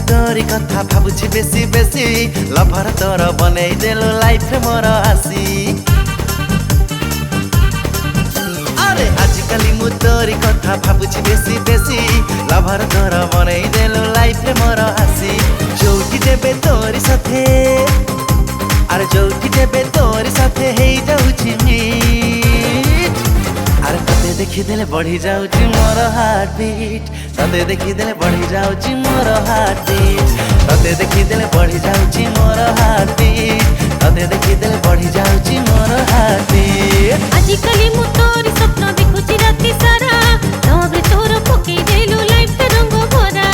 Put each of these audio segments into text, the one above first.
तोरी कथा भाबुछि बेसी बेसी लभर तोर बनै देलो लाइफ मोर आसी अरे आजिकली मु तोरी कथा भाबुछि बेसी बेसी लभर तोर बनै देलो लाइफ मोर आसी जोटी देबे तोरी साथे अरे जोटी देबे तोरी साथे हे जाउछि मीट अरे तते देखि देले बढ़ी जाउछि मोर हार्ट बीट तते देखि देले बढ़ी जाउछि मोर हार्ट बीट तते देखि देले बढ़ी जाउछि मोर हार्ट बीट तते देखि देले बढ़ी जाउछि मोर हार्ट बीट आजिकली मु तोरी स्वप्न देखुछि राति सारा तबे तोर पके देलु लाइफ रंग भरा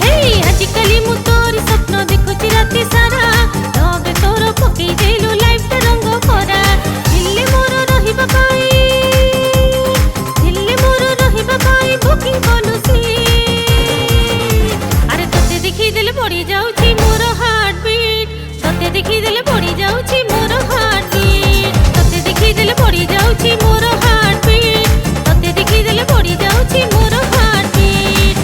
हे आजिकली मु तोरी स्वप्न देखुछि राति सारा तबे तोर पके देलु लाइफ रंग भरा दिल्ली मोर रहिबा पाई दिल्ली मोर रहिबा पाई बुकिंग पॉलिसी अरे तते देखि देले बढ़ी जाउछि मोर हार्ट बीट तते देखि देले बढ़ी जाउछि मोर हार्ट बीट तते देखि देले बढ़ी जाउछि मोर हार्ट बीट तते देखि देले बढ़ी जाउछि मोर हार्ट बीट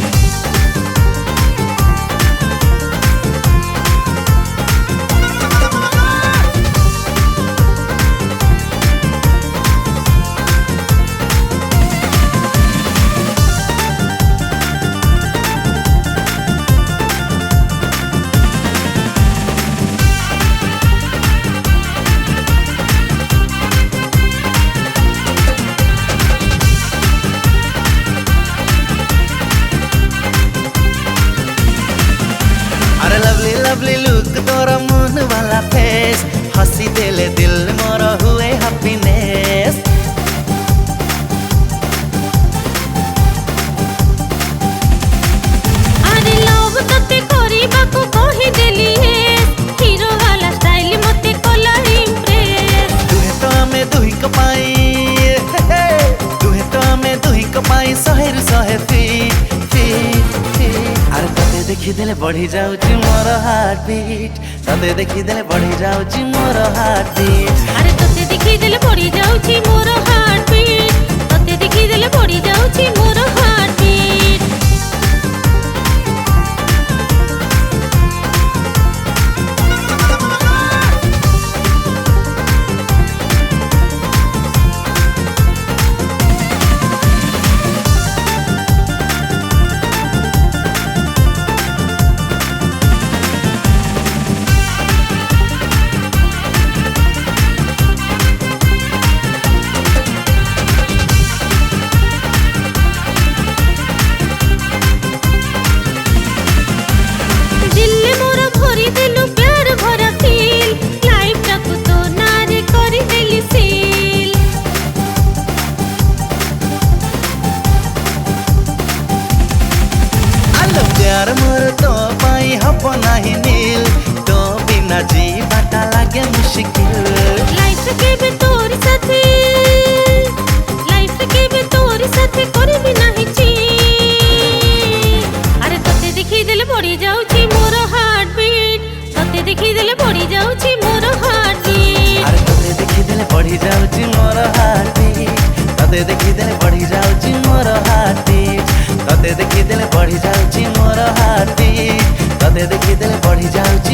अरे लवली लवली लुक तोरा मन वाला फेस हंसी देले दिल मोर हुए हैप्पीनेस अरे लव तते करिबाको कहि देली हीरो वाला स्टाइल मते कला इम्प्रेस तुहे तो हमें दुही कपाई तुहे तो हमें दुही कपाई सहेर सहे फीट फीट फीट अरे तते देखि देले बढ़ी जाउछि मोर हार्ट बीट तते देखि देले बढ़ी जाउछि मोर हार्ट बीट अरे तते देखि देले बढ़ी जाउछि मोर हार्ट बीट तते देखि देले बढ़ी जाउछि मोर हार्ट बीट दिल्ली मोर भरी देलु प्यार भरा फील लाइफ टाकु तो नारे करी देली सील आलो प्यार मोर तो पाई हब नाही नील तो बिना जीवाटा लागे मुश्किल लाइफ के भी तोरी साथी लाइफ के भी तोरी साथी करबी नाही ची अरे तते देखि देले बढ़ी जाउछि मोर हार्ट बीट तते देखि देले बढ़ी जाउछि मोर हार्ट बीट अरे तते देखि देले बढ़ी जाउछि मोर हार्ट बीट तते देखि देले बढ़ी जाउछि मोर हार्ट बीट तते देखि देले बढ़ी जाउछि मोर हार्ट बीट तते देखि देले बढ़ी जाउछि